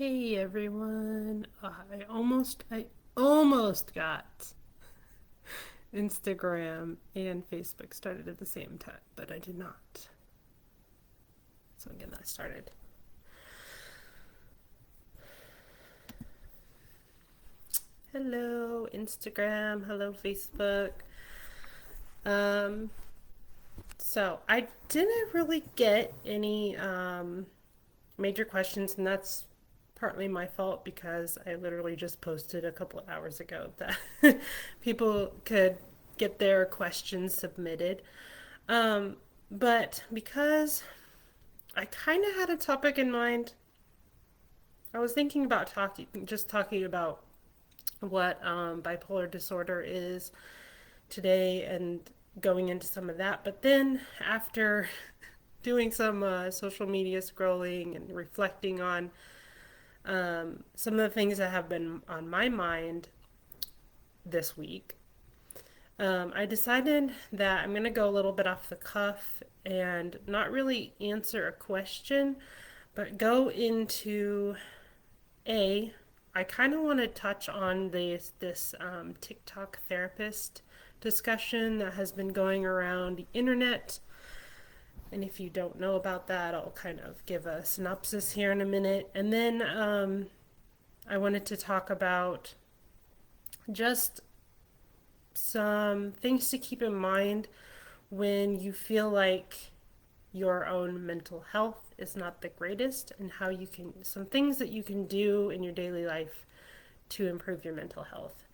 Hey everyone. I almost got Instagram and Facebook started at the same time, but I did not. So I'm getting that started. Hello Instagram, hello Facebook. Um so I didn't really get any major questions, and that's partly my fault because I literally just posted a couple of hours ago that people could get their questions submitted. Um, but because I kind of had a topic in mind, I was thinking about talking about what bipolar disorder is today and going into some of that. But then after doing some social media scrolling and reflecting on some of the things that have been on my mind this week, I decided that I'm going to go a little bit off the cuff and not really answer a question, but go into a. I kind of want to touch on this TikTok therapist discussion that has been going around the internet. And if you don't know about that, I'll kind of give a synopsis here in a minute. And then I wanted to talk about just some things to keep in mind when you feel like your own mental health is not the greatest, and how you can, some things that you can do in your daily life to improve your mental health.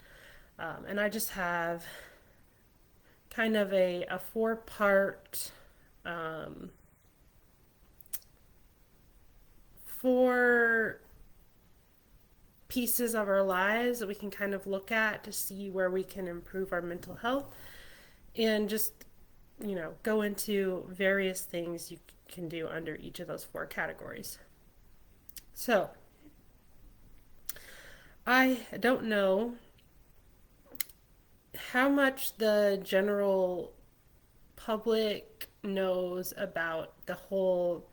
And I just have kind of a four-part, um, four pieces of our lives that we can kind of look at to see where we can improve our mental health, and just go into various things you can do under each of those four categories. So I don't know how much the general public knows about the whole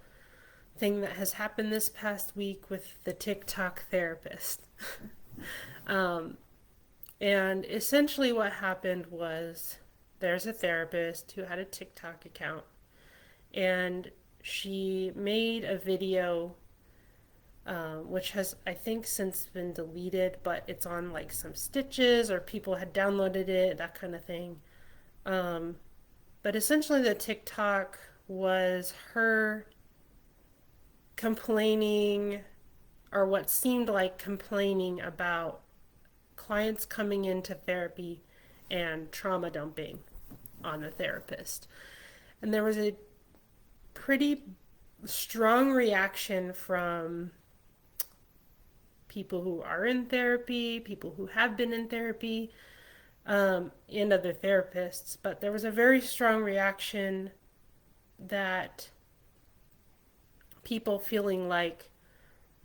thing that has happened this past week with the TikTok therapist. um, and essentially, what happened was there's a therapist who had a TikTok account, and she made a video, which has, I think, since been deleted, but it's on like some stitches, or people had downloaded it, that kind of thing. Um, but essentially, the TikTok was her complaining, or what seemed like complaining, about clients coming into therapy and trauma dumping on the therapist. And there was a pretty strong reaction from people who are in therapy, people who have been in therapy, and other therapists. But there was a very strong reaction that people feeling like,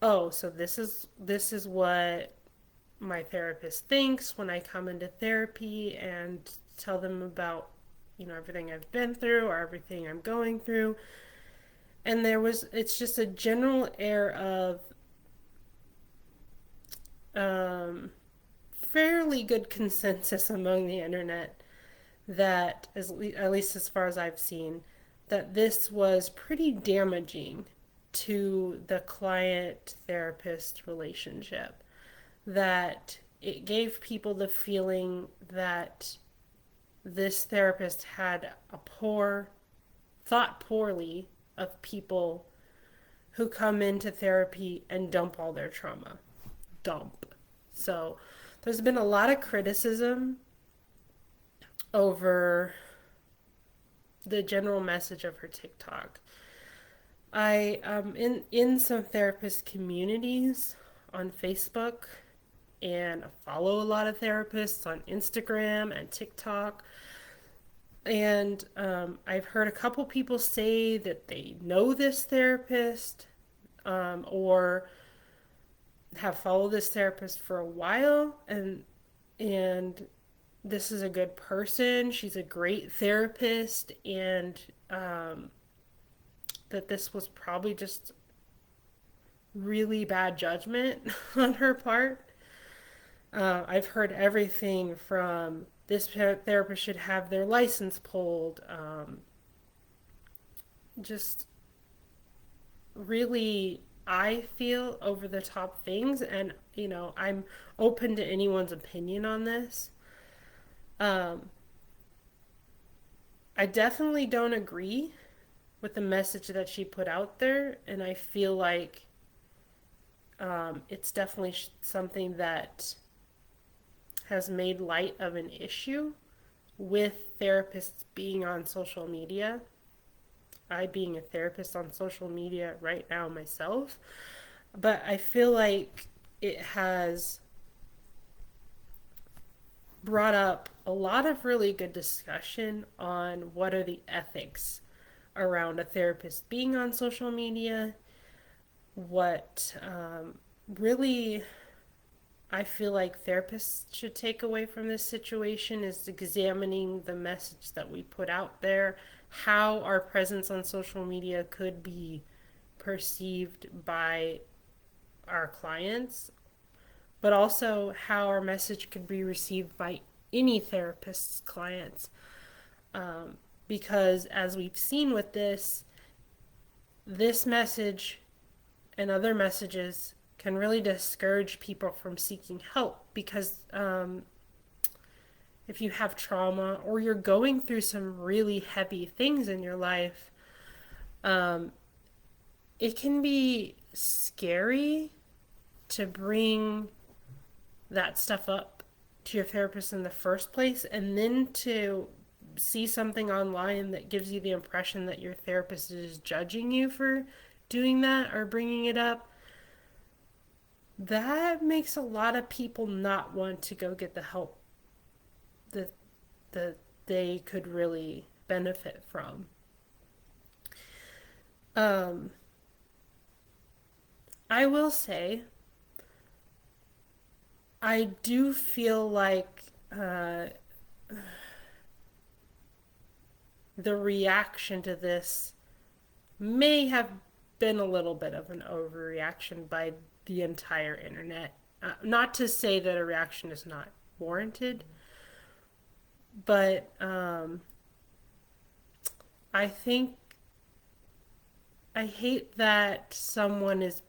oh, so this is what my therapist thinks when I come into therapy and tell them about everything I've been through or everything I'm going through. And it's just a general air of um, fairly good consensus among the internet that, at least as far as I've seen, that this was pretty damaging to the client therapist relationship. That it gave people the feeling that this therapist had thought poorly of people who come into therapy and dump all their trauma. Dump. So there's been a lot of criticism over the general message of her TikTok. I in some therapist communities on Facebook, and I follow a lot of therapists on Instagram and TikTok. And I've heard a couple people say that they know this therapist, or have followed this therapist for a while, and this is a good person. She's a great therapist, and that this was probably just really bad judgment on her part. I've heard everything from this therapist should have their license pulled, just really, I feel, over the top things. And, I'm open to anyone's opinion on this. Um, I definitely don't agree with the message that she put out there. And I feel like it's definitely something that has made light of an issue with therapists being on social media. I being a therapist on social media right now myself, but I feel like it has brought up a lot of really good discussion on what are the ethics around a therapist being on social media. What really I feel like therapists should take away from this situation is examining the message that we put out there, how our presence on social media could be perceived by our clients, but also how our message could be received by any therapist's clients. Because as we've seen with this message and other messages can really discourage people from seeking help because if you have trauma or you're going through some really heavy things in your life, um, it can be scary to bring that stuff up to your therapist in the first place and then to see something online that gives you the impression that your therapist is judging you for doing that or bringing it up. That makes a lot of people not want to go get the help that that they could really benefit from. um I will say I do feel like the reaction to this may have been a little bit of an overreaction by the entire internet. Not to say that a reaction is not warranted, but I think I hate that someone is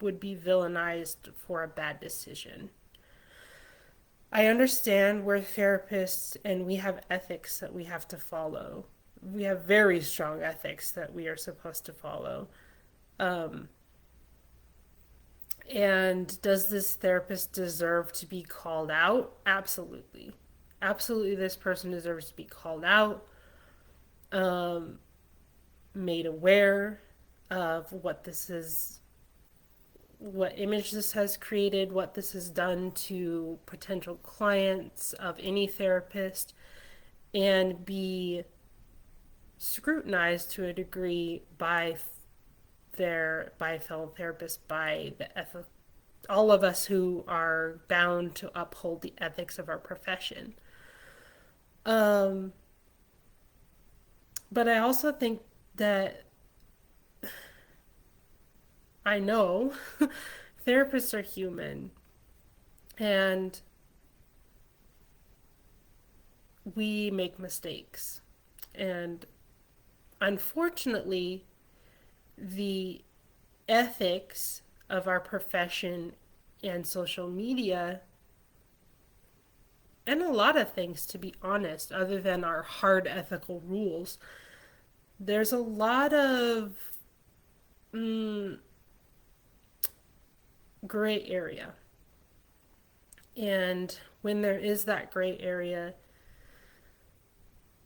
would be villainized for a bad decision. I understand we're therapists and we have ethics that we have to follow. We have very strong ethics that we are supposed to follow. Um, and does this therapist deserve to be called out? Absolutely. Absolutely, this person deserves to be called out, um, made aware of what image this has created, what this has done to potential clients of any therapist, and be scrutinized to a degree by fellow therapists, by the all of us who are bound to uphold the ethics of our profession. Um, but I also think that I know therapists are human and we make mistakes. And unfortunately, the ethics of our profession and social media, and a lot of things, to be honest, other than our hard ethical rules, there's a lot of mm, gray area. And when there is that gray area,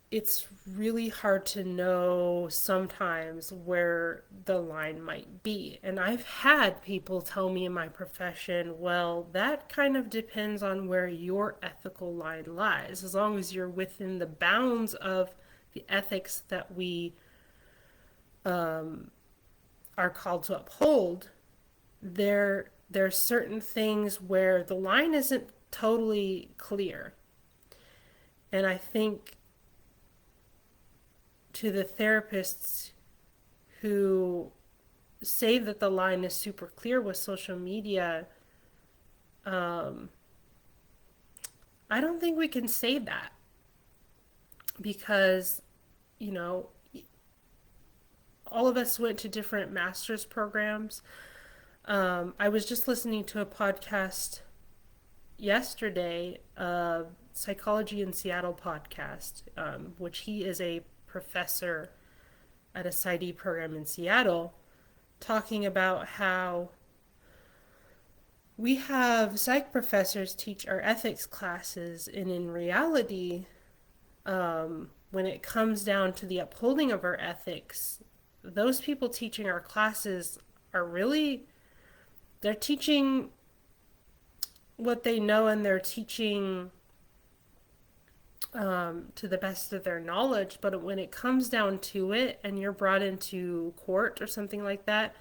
it's really hard to know sometimes where the line might be. And I've had people tell me in my profession, well, that kind of depends on where your ethical line lies. As long as you're within the bounds of the ethics that we are called to uphold, there's certain things where the line isn't totally clear. And I think to the therapists who say that the line is super clear with social media. um, I don't think we can say that because, you know, all of us went to different master's programs. I was just listening to a podcast yesterday, Psychology in Seattle podcast, which he is a professor at a PsyD program in Seattle, talking about how we have psych professors teach our ethics classes, and in reality, when it comes down to the upholding of our ethics, those people teaching our classes are really, they're teaching what they know, and they're teaching to the best of their knowledge. But when it comes down to it and you're brought into court or something like that,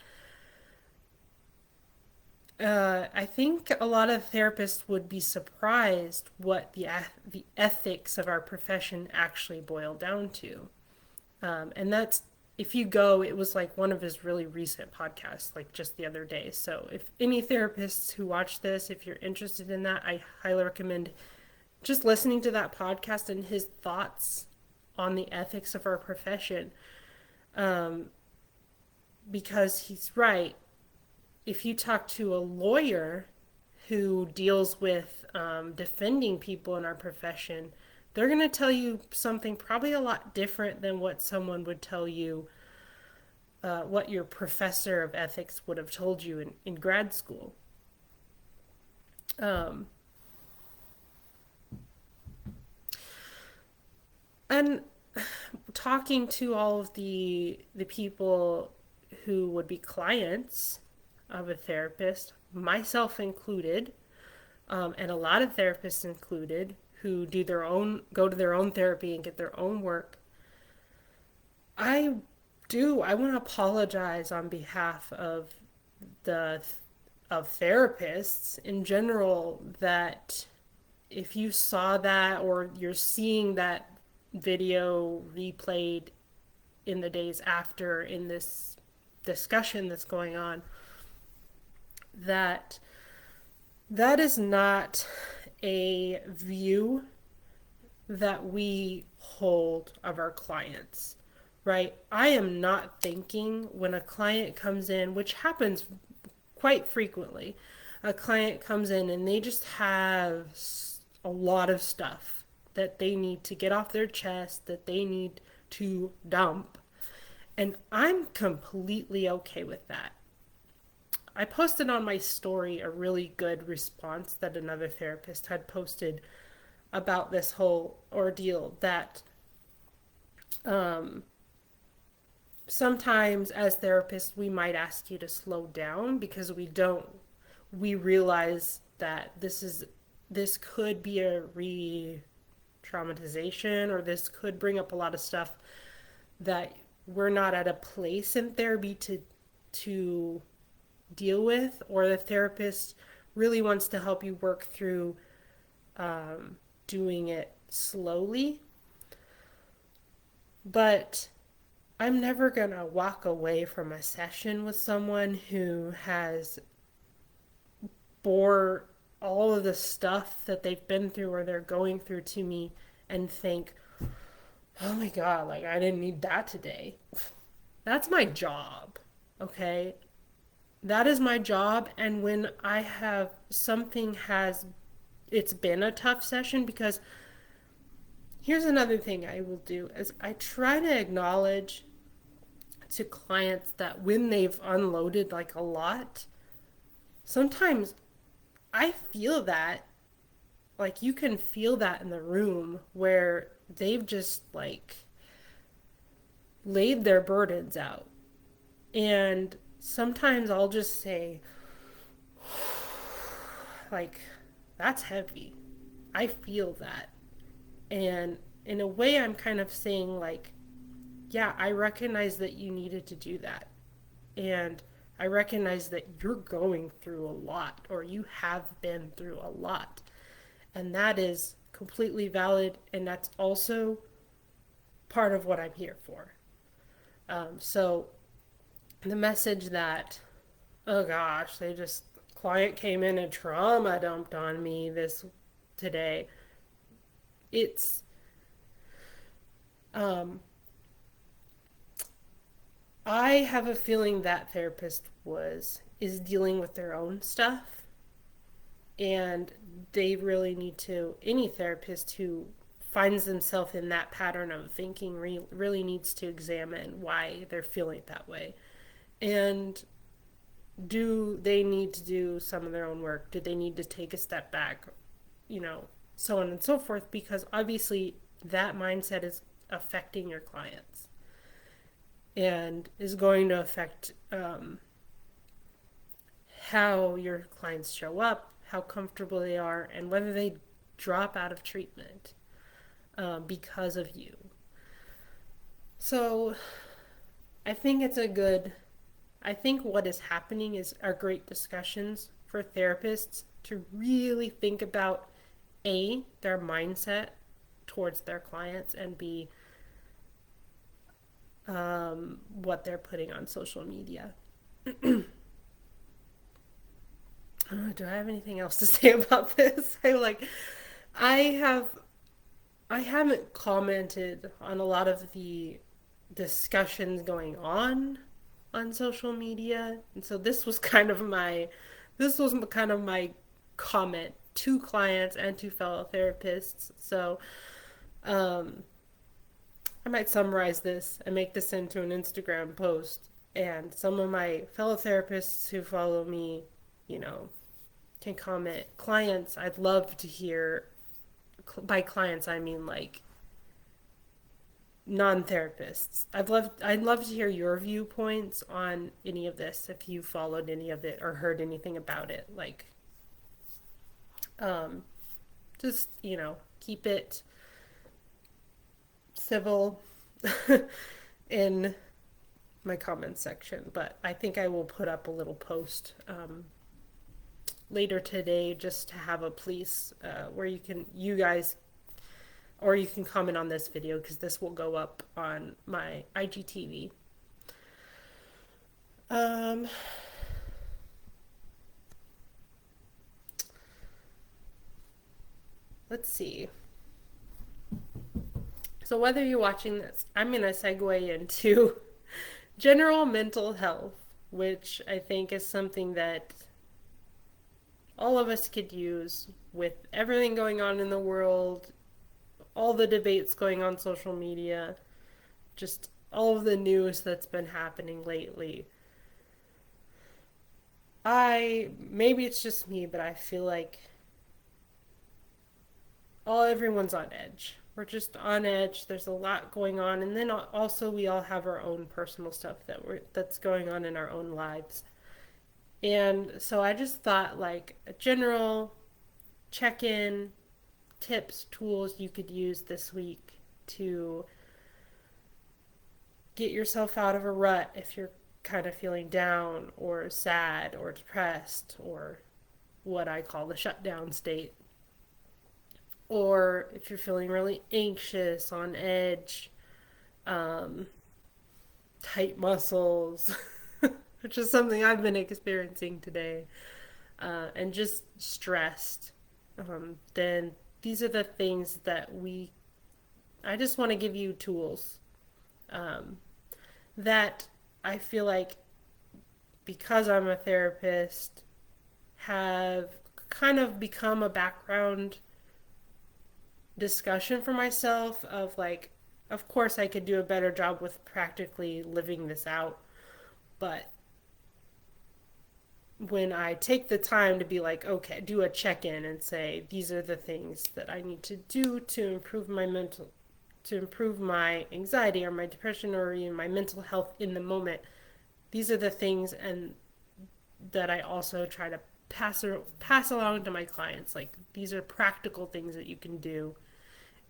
I think a lot of therapists would be surprised what the ethics of our profession actually boil down to. And that's, if you go, it was like one of his really recent podcasts, like just the other day. So if any therapists who watch this, if you're interested in that, I highly recommend just listening to that podcast and his thoughts on the ethics of our profession. Um, because he's right. If you talk to a lawyer who deals with defending people in our profession, they're going to tell you something probably a lot different than what someone would tell you, what your professor of ethics would have told you in grad school. Um, and talking to all of the people who would be clients of a therapist, myself included, and a lot of therapists included, who do their own, go to their own therapy and get their own work. I I want to apologize on behalf of the of therapists in general, that if you saw that or you're seeing that video replayed in the days after in this discussion that's going on, that that is not a view that we hold of our clients, right? I am not thinking when a client comes in, which happens quite frequently, a client comes in and they just have a lot of stuff that they need to get off their chest, that they need to dump. And I'm completely okay with that. I posted on my story a really good response that another therapist had posted about this whole ordeal, that um, sometimes as therapists we might ask you to slow down because we realize that this could be a re-traumatization, or this could bring up a lot of stuff that we're not at a place in therapy to deal with, or the therapist really wants to help you work through doing it slowly. But I'm never gonna walk away from a session with someone who has bore all of the stuff that they've been through or they're going through to me and think, oh my God, like I didn't need that today. That's my job, okay? That is my job. And when I have something has, it's been a tough session, because here's another thing I will do is I try to acknowledge to clients that when they've unloaded like a lot, sometimes I feel that, like you can feel that in the room where they've just like laid their burdens out. And sometimes I'll just say, like, that's heavy. I feel that. And in a way, I'm kind of saying, like, yeah, I recognize that you needed to do that. And I recognize that you're going through a lot, or you have been through a lot. And that is completely valid. And that's also part of what I'm here for. So the message that, oh gosh, they just, client came in and trauma dumped on me this today. It's, um, I have a feeling that therapist is dealing with their own stuff, and they really need to, any therapist who finds themselves in that pattern of thinking really needs to examine why they're feeling that way. And do they need to do some of their own work? Do they need to take a step back? You know, so on and so forth, because obviously that mindset is affecting your clients and is going to affect how your clients show up, how comfortable they are, and whether they drop out of treatment because of you. So I think it's a good, I think what is happening is are great discussions for therapists to really think about A, their mindset towards their clients, and B, what they're putting on social media. Do I have anything else to say about this? I have I haven't commented on a lot of the discussions going on social media, and so this was kind of my comment to clients and to fellow therapists. So um, I might summarize this and make this into an Instagram post, and some of my fellow therapists who follow me, you know, can comment. Clients, I'd love to hear. By clients, I mean like non-therapists. I'd love to hear your viewpoints on any of this if you followed any of it or heard anything about it. Like, um, just keep it civil in my comments section. But I think I will put up a little post later today just to have a place where you guys, or you can comment on this video because this will go up on my IGTV. Um, let's see. So whether you're watching this, I'm going to segue into general mental health, which I think is something that all of us could use with everything going on in the world, all the debates going on social media, just all of the news that's been happening lately. Maybe it's just me, but I feel like everyone's on edge. We're just on edge. There's a lot going on, and then also we all have our own personal stuff that's going on in our own lives. And so I just thought like a general check-in, tips, tools you could use this week to get yourself out of a rut if you're kind of feeling down or sad or depressed, or what I call the shutdown state. Or if you're feeling really anxious, on edge, um, tight muscles, which is something I've been experiencing today, and just stressed, then these are the things I just want to give you tools um, that I feel like, because I'm a therapist, have kind of become a background discussion for myself of like, of course I could do a better job with practically living this out, but when I take the time to be like, okay, do a check-in and say these are the things that I need to do to improve to improve my anxiety or my depression or even my mental health in the moment. These are the things, and that I also try to pass along to my clients. Like, these are practical things that you can do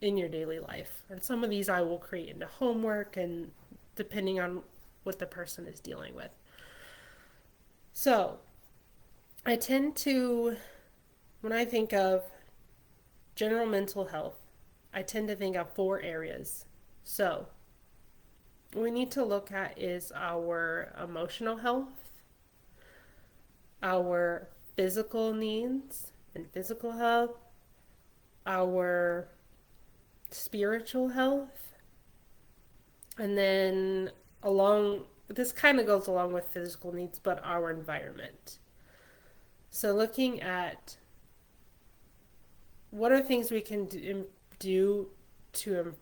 in your daily life. And some of these I will create into homework, and depending on what the person is dealing with. So, I tend to, when I think of general mental health, I tend to think of 4 areas. So, we need to look at is our emotional health, our physical needs and physical health, our spiritual health, and then along this kind of goes along with physical needs, but our environment. So looking at what are things we can do to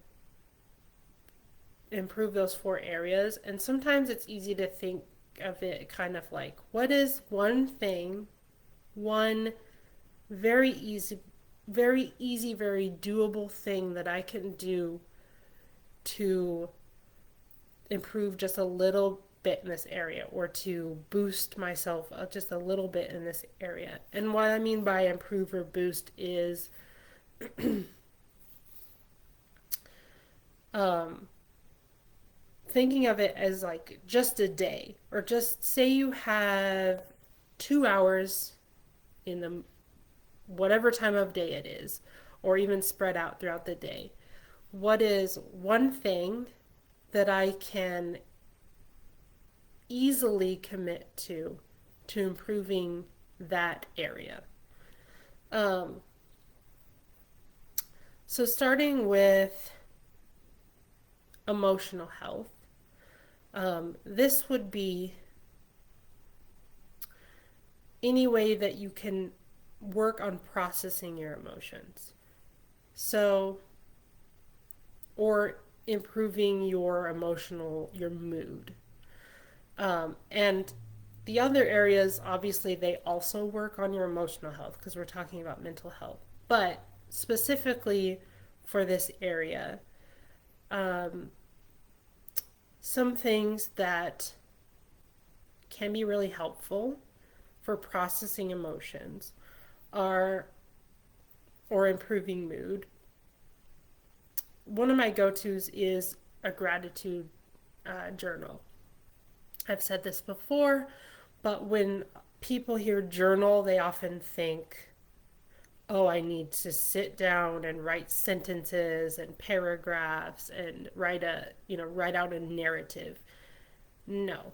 improve those four areas. And sometimes it's easy to think of it kind of like, what is one thing, one very easy, very doable thing that I can do to improve just a little bit in this area, or to boost myself just a little bit in this area. And what I mean by improve or boost is um, thinking of it as like just a day, or just say you have 2 hours in the whatever time of day it is, or even spread out throughout the day. What is one thing that I can easily commit to improving that area? Um, so starting with emotional health, this would be any way that you can work on processing your emotions. So, or improving your mood. And the other areas, obviously, they also work on your emotional health because we're talking about mental health. But specifically for this area, um, some things that can be really helpful for processing emotions are, or improving mood. One of my go-tos is a gratitude journal. I've said this before, but when people hear journal, they often think, oh, I need to sit down and write sentences and paragraphs and write out a narrative. No.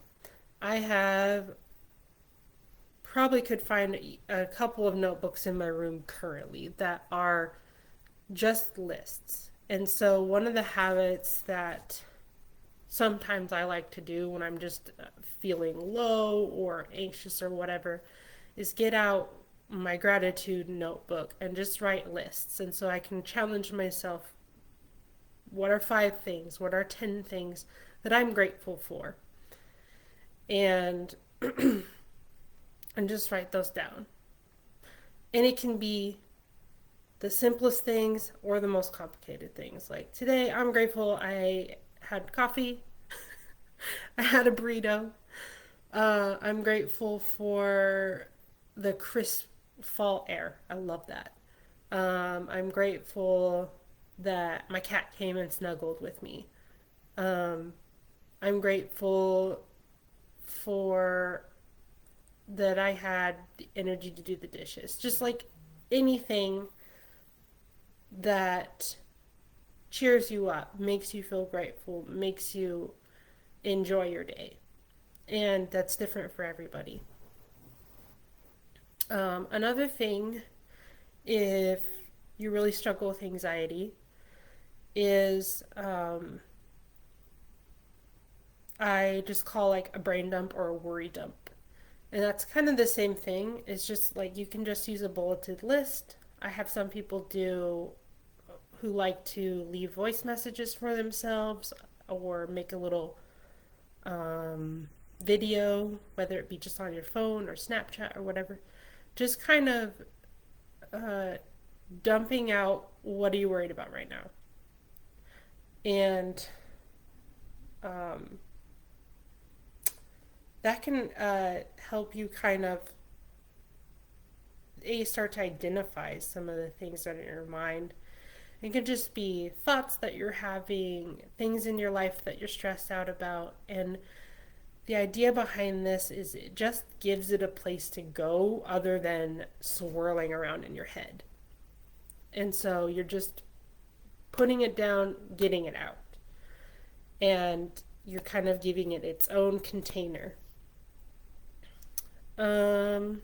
I have probably could find a couple of notebooks in my room currently that are just lists. And so one of the habits that sometimes I like to do when I'm just feeling low or anxious or whatever is get out my gratitude notebook and just write lists. And so I can challenge myself, what are 5 things? What are 10 things that I'm grateful for? And and just write those down. And it can be the simplest things or the most complicated things. Like today, I'm grateful I had coffee, I had a burrito. I'm grateful for the crisp fall air. I love that. I'm grateful that my cat came and snuggled with me. Um, I'm grateful for that I had the energy to do the dishes. Just like anything that cheers you up, makes you feel grateful, makes you enjoy your day. And that's different for everybody. Another thing, if you really struggle with anxiety, is I just call like a brain dump or a worry dump. And that's kind of the same thing. It's just like you can just use a bulleted list. I have some people do who like to leave voice messages for themselves or make a little video, whether it be just on your phone or Snapchat or whatever. Just kind of uh, dumping out what are you worried about right now. And um, that can help you kind of start to identify some of the things that are in your mind. It can just be thoughts that you're having, things in your life that you're stressed out about. And the idea behind this is it just gives it a place to go other than swirling around in your head. And so you're just putting it down, getting it out. And you're kind of giving it its own container. Um,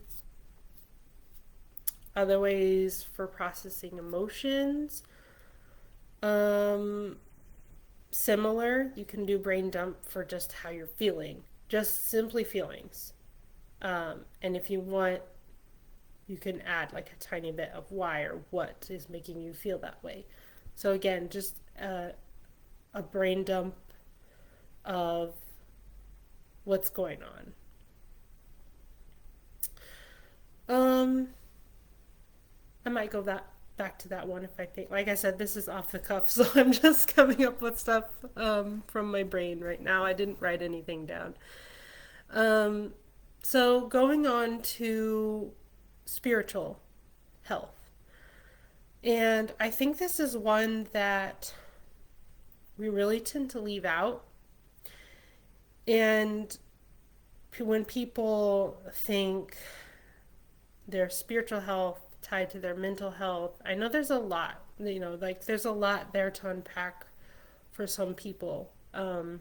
Other ways for processing emotions. Um, Similar, you can do brain dump for just how you're feeling, just simply feelings. And if you want, you can add like a tiny bit of why or what is making you feel that way. So again, just a brain dump of what's going on. Um, I might go back to that one if I think. Like I said, this is off the cuff, so I'm just coming up with stuff from my brain right now. I didn't write anything down. Um, so going on to spiritual health. And I think this is one that we really tend to leave out. And when people think their spiritual health tied to their mental health, I know there's a lot, like there's a lot there to unpack for some people. And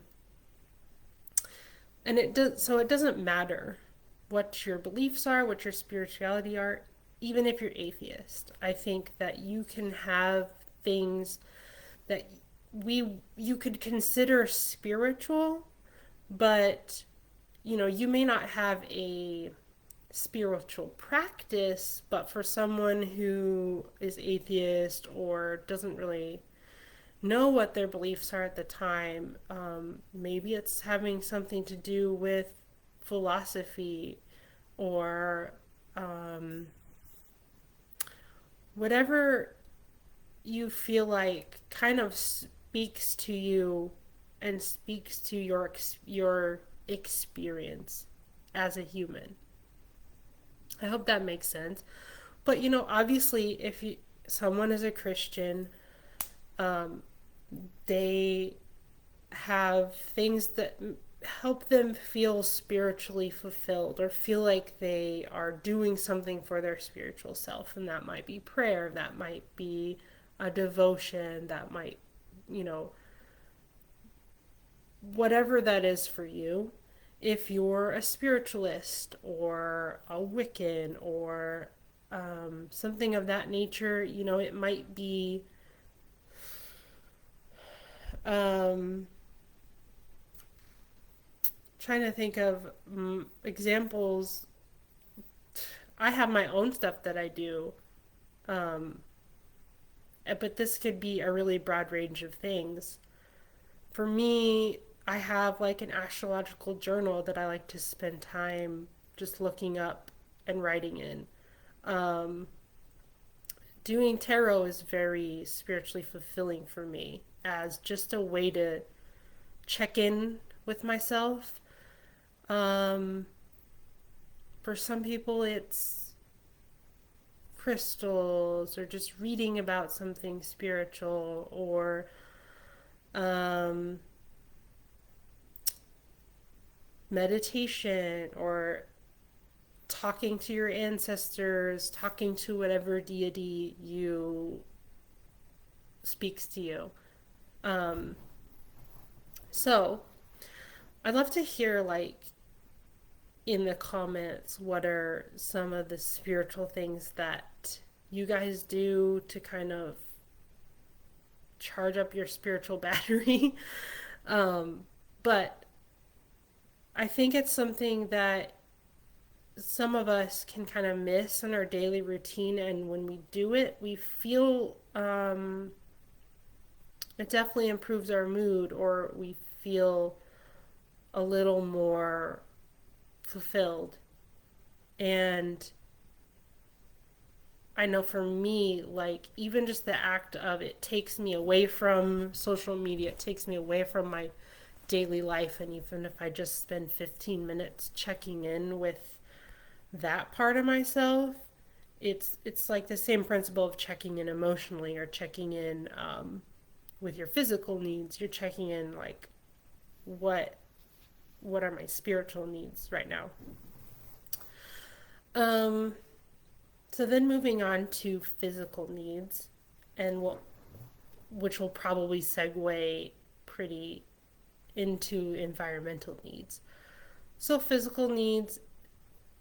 it doesn't matter what your beliefs are, what your spirituality are, even if you're atheist. I think that you can have things that you could consider spiritual, but you may not have a spiritual practice, but for someone who is atheist or doesn't really know what their beliefs are at the time, maybe it's having something to do with philosophy or whatever you feel like kind of speaks to you and speaks to your experience as a human. I hope that makes sense. But obviously, if someone is a Christian, um, they have things that help them feel spiritually fulfilled or feel like they are doing something for their spiritual self. And that might be prayer, that might be a devotion, that might, you know, whatever that is for you. If you're a spiritualist or a Wiccan or something of that nature, it might be um, trying to think of examples. I have my own stuff that I do, um, but this could be a really broad range of things. For me, I have like an astrological journal that I like to spend time just looking up and writing in. Um, Doing tarot is very spiritually fulfilling for me as just a way to check in with myself. Um, for some people, it's crystals or just reading about something spiritual or um, meditation or talking to your ancestors, talking to whatever deity you speaks to you. Um, so I'd love to hear like in the comments what are some of the spiritual things that you guys do to kind of charge up your spiritual battery. But I think it's something that some of us can kind of miss in our daily routine, and when we do it, we feel it definitely improves our mood, or we feel a little more fulfilled. And I know for me, like, even just the act of it takes me away from social media, it takes me away from my daily life. And even if I just spend 15 minutes checking in with that part of myself, it's like the same principle of checking in emotionally or checking in with your physical needs. You're checking in like what what are my spiritual needs right now. Um, so then moving on to physical needs, and which will probably segue pretty into environmental needs. So physical needs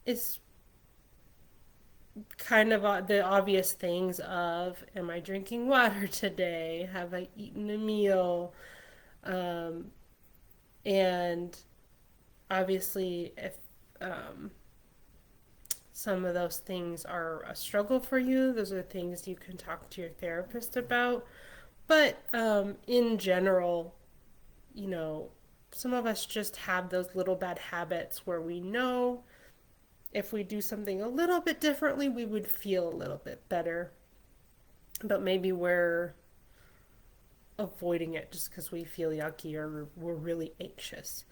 is kind of the obvious things of, am I drinking water today? Have I eaten a meal? Um, and obviously, if um, some of those things are a struggle for you, those are things you can talk to your therapist about. But in general, you know, some of us just have those little bad habits where we know if we do something a little bit differently, we would feel a little bit better. But maybe we're avoiding it just because we feel yucky or we're really anxious.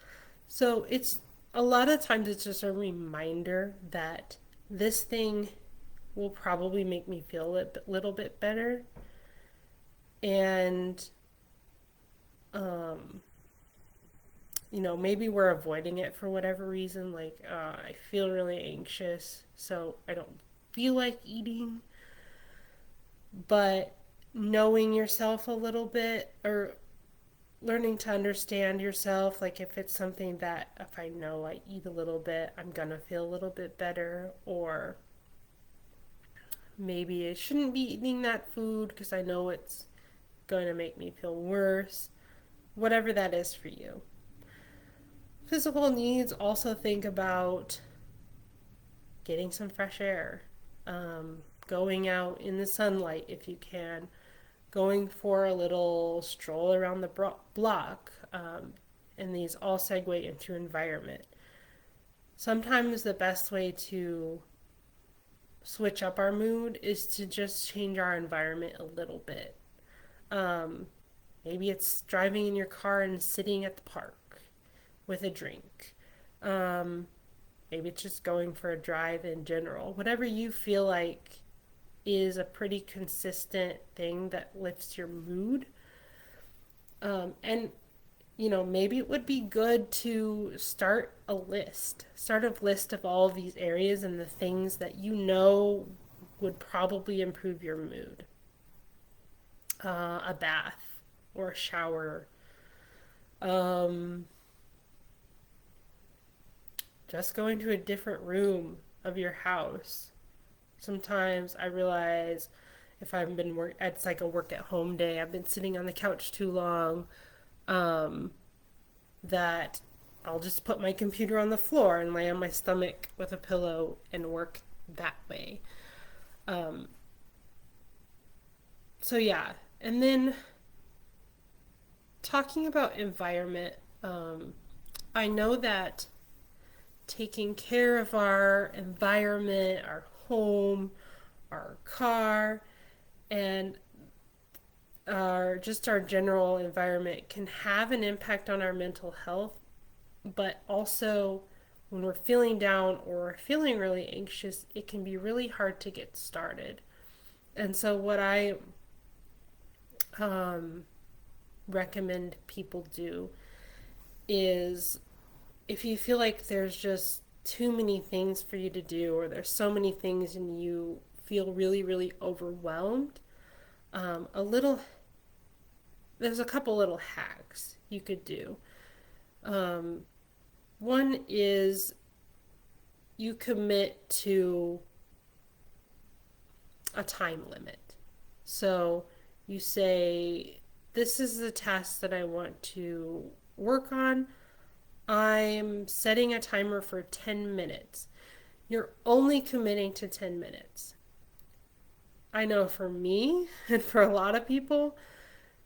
So it's a lot of times it's just a reminder that this thing will probably make me feel a little bit better. And, um, maybe we're avoiding it for whatever reason. Like, I feel really anxious, so I don't feel like eating. But knowing yourself a little bit, or learning to understand yourself, like if it's something that if I know I eat a little bit, I'm gonna feel a little bit better, or maybe I shouldn't be eating that food because I know it's going to make me feel worse, whatever that is for you. Physical needs, also think about getting some fresh air, going out in the sunlight if you can, going for a little stroll around the block, and these all segue into environment. Sometimes the best way to switch up our mood is to just change our environment a little bit. Um, Maybe it's driving in your car and sitting at the park with a drink. Um, Maybe it's just going for a drive in general. Whatever you feel like is a pretty consistent thing that lifts your mood. And maybe it would be good to start a list. Start a list of all of these areas and the things that you know would probably improve your mood. A bath or a shower. Um, just going to a different room of your house. Sometimes I realize if I've been it's like a work at home day, I've been sitting on the couch too long, um, that I'll just put my computer on the floor and lay on my stomach with a pillow and work that way. Um, so yeah, and then talking about environment, I know that taking care of our environment, our home, our car, and our general environment can have an impact on our mental health, but also when we're feeling down or feeling really anxious, it can be really hard to get started. And so, what I um, recommend people do is, if you feel like there's just too many things for you to do, or there's so many things and you feel really, really overwhelmed, a little, there's a couple little hacks you could do. Um, One is you commit to a time limit. So you say, this is the task that I want to work on. I'm setting a timer for 10 minutes. You're only committing to 10 minutes. I know for me and for a lot of people,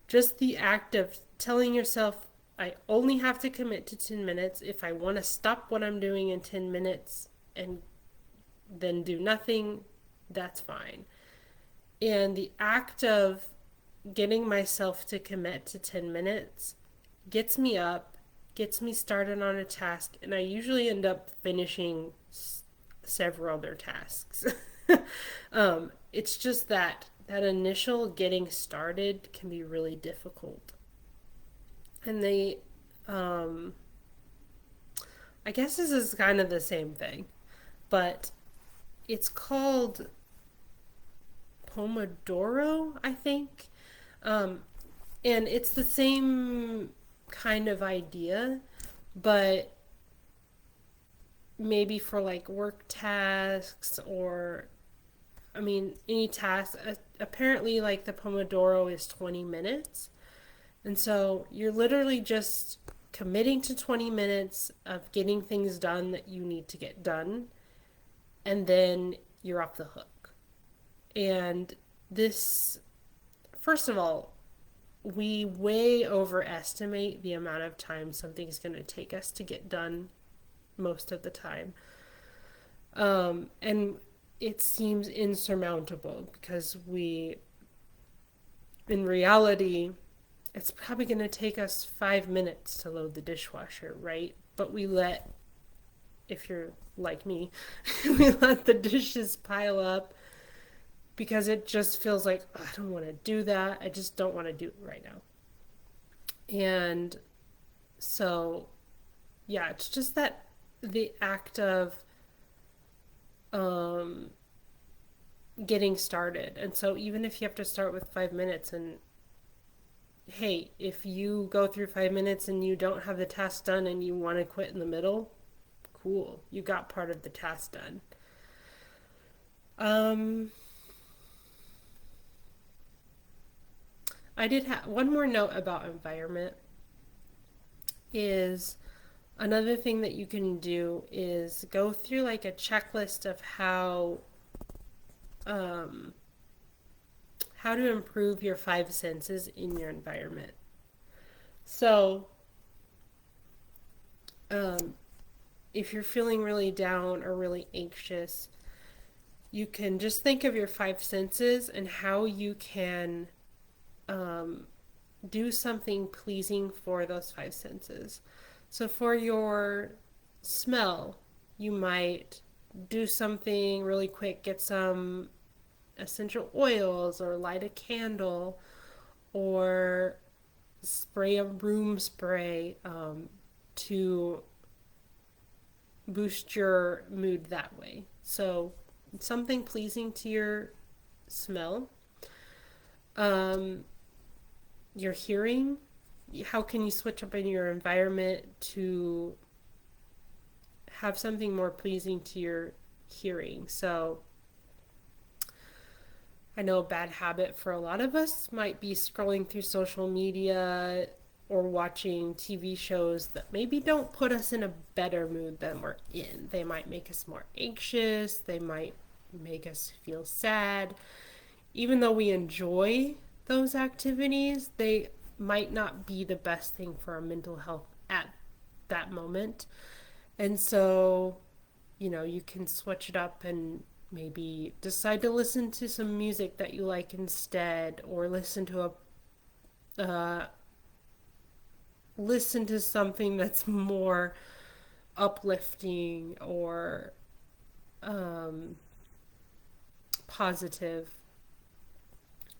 just the act of telling yourself, I only have to commit to 10 minutes. If I want to stop what I'm doing in 10 minutes and then do nothing, that's fine. And the act of getting myself to commit to 10 minutes gets me up, gets me started on a task, and I usually end up finishing several other tasks. It's just that initial getting started can be really difficult. And um, I guess this is kind of the same thing, but it's called Pomodoro, I think. Um, and it's the same kind of idea, but maybe for like work tasks or I mean any task apparently like the Pomodoro is 20 minutes. And so you're literally just committing to 20 minutes of getting things done that you need to get done and then you're off the hook. And this first of all, we way overestimate the amount of time something's going to take us to get done most of the time. And it seems insurmountable because in reality, it's probably going to take us 5 minutes to load the dishwasher, right? But if you're like me, we let the dishes pile up because it just feels like, "Oh, I don't want to do that. I just don't want to do it right now." And so, yeah, it's just that the act of um, getting started. And so, even if you have to start with 5 minutes, and hey, if you go through 5 minutes and you don't have the task done and you want to quit in the middle, cool, you got part of the task done. Um, I did have one more note about environment is another thing that you can do is go through like a checklist of um, how to improve your five senses in your environment. So, um, if you're feeling really down or really anxious, you can just think of your five senses and how you can um, do something pleasing for those five senses. So, for your smell, you might do something really quick, get some essential oils or light a candle or spray a room spray to boost your mood that way. So, something pleasing to your smell. Um, your hearing. How can you switch up in your environment to have something more pleasing to your hearing? So, I know a bad habit for a lot of us might be scrolling through social media or watching TV shows that maybe don't put us in a better mood than we're in. They might make us more anxious, they might make us feel sad. Even though we enjoy those activities, they might not be the best thing for our mental health at that moment. And so, you can switch it up and maybe decide to listen to some music that you like instead, or uh, listen to something that's more uplifting or um, positive.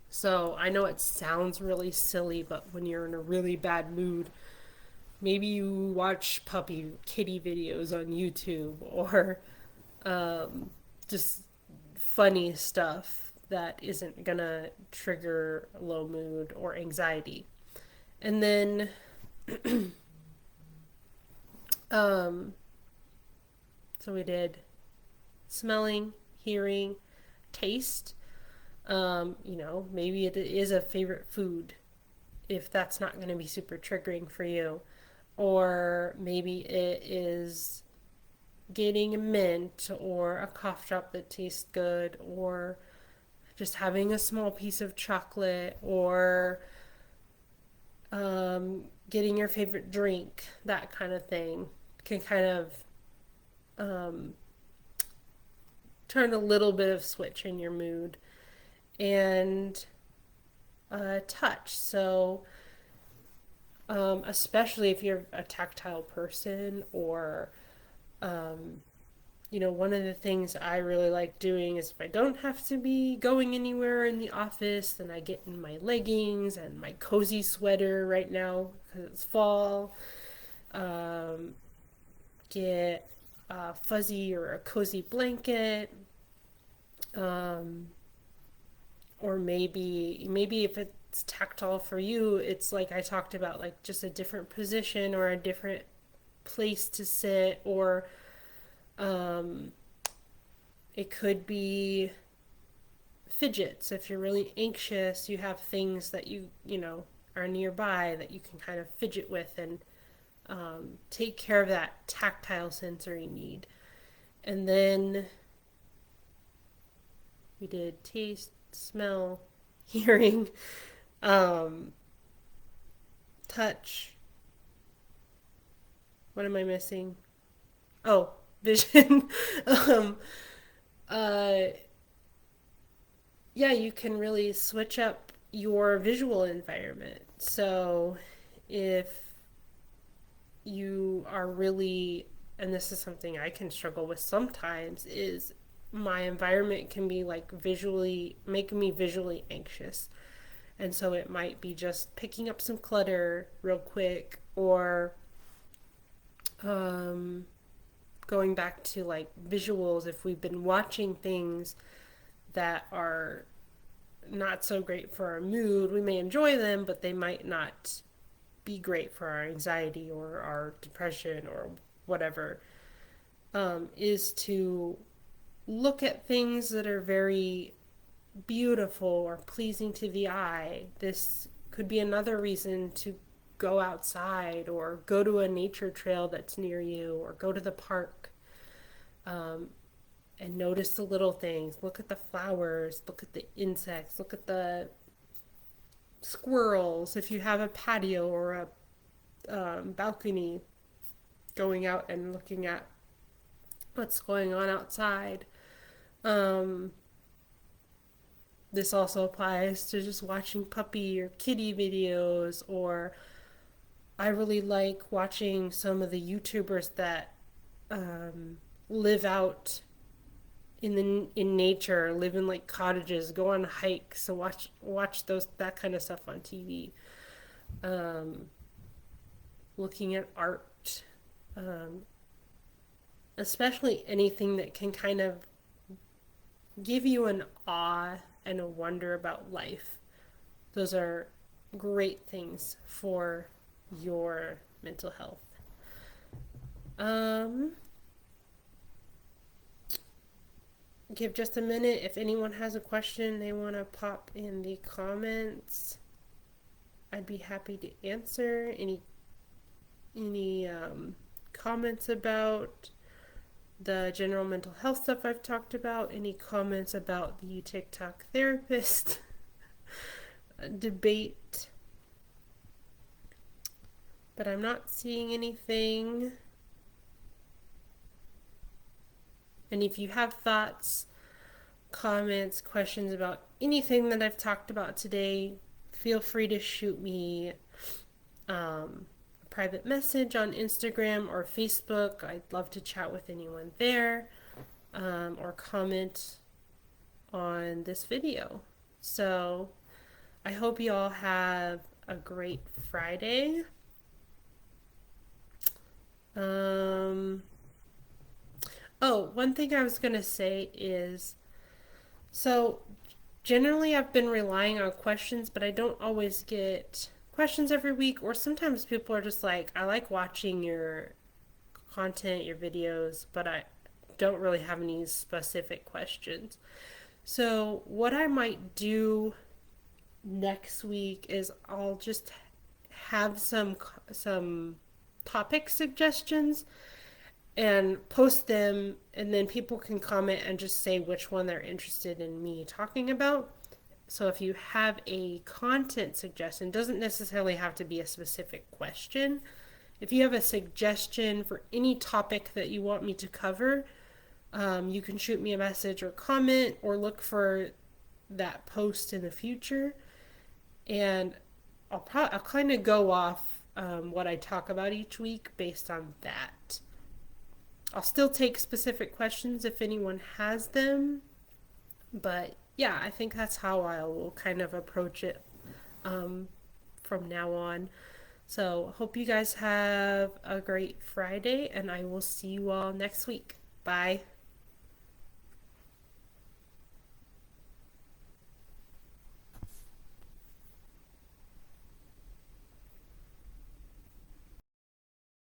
So I know it sounds really silly, but when you're in a really bad mood, maybe you watch puppy kitty videos on YouTube or um, just funny stuff that isn't gonna trigger low mood or anxiety. And then, um, so we did smelling, hearing, taste. Maybe it is a favorite food if that's not going to be super triggering for you. Or maybe it is getting a mint or a cough drop that tastes good, or just having a small piece of chocolate, or getting your favorite drink, that kind of thing can kind of um, turn a little bit of switch in your mood. And touch. So, especially if you're a tactile person, or, um, one of the things I really like doing is if I don't have to be going anywhere in the office, then I get in my leggings and my cozy sweater right now because it's fall. Um, get a fuzzy or a cozy blanket. Um, or maybe if it's it's tactile for you, it's like I talked about, like just a different position or a different place to sit, or um, it could be fidgets. If you're really anxious, you have things that are nearby that you can kind of fidget with and take care of that tactile sensory need. And then we did taste, smell, hearing, um, touch. What am I missing? Oh, vision. um, uh, yeah, you can really switch up your visual environment. So if you are really, and this is something I can struggle with sometimes, is my environment can be like visually, making me visually anxious. And so it might be just picking up some clutter real quick, or um, going back to like visuals. If we've been watching things that are not so great for our mood, we may enjoy them, but they might not be great for our anxiety or our depression or whatever. Is to look at things that are very beautiful or pleasing to the eye. This could be another reason to go outside or go to a nature trail that's near you or go to the park, um, and notice the little things. Look at the flowers, look at the insects, look at the squirrels. If you have a patio or a balcony, going out and looking at what's going on outside. Um, this also applies to just watching puppy or kitty videos, or I really like watching some of the YouTubers that um, live out in nature, live in like cottages, go on hikes. So watch those, that kind of stuff on TV. Um, Looking at art, um, especially anything that can kind of give you an awe and a wonder about life. Those are great things for your mental health. Um, give just a minute. If anyone has a question they want to pop in the comments, I'd be happy to answer any comments about the general mental health stuff I've talked about, any comments about the TikTok therapist debate. But I'm not seeing anything. And if you have thoughts, comments, questions about anything that I've talked about today, feel free to shoot me a private message on Instagram or Facebook. I'd love to chat with anyone there, or comment on this video. So I hope you all have a great Friday. Oh, one thing I was going to say is, so generally I've been relying on questions, but I don't always get questions every week, or sometimes people are just like, I like watching your content, your videos, but I don't really have any specific questions. So what I might do next week is I'll just have some topic suggestions and post them, and then people can comment and just say which one they're interested in me talking about. So if you have a content suggestion, doesn't necessarily have to be a specific question. If you have a suggestion for any topic that you want me to cover, you can shoot me a message or comment, or look for that post in the future, and I'll kind of go off what I talk about each week based on that. I'll still take specific questions if anyone has them, but yeah, I think that's how I will kind of approach it from now on. So, hope you guys have a great Friday, and I will see you all next week. Bye.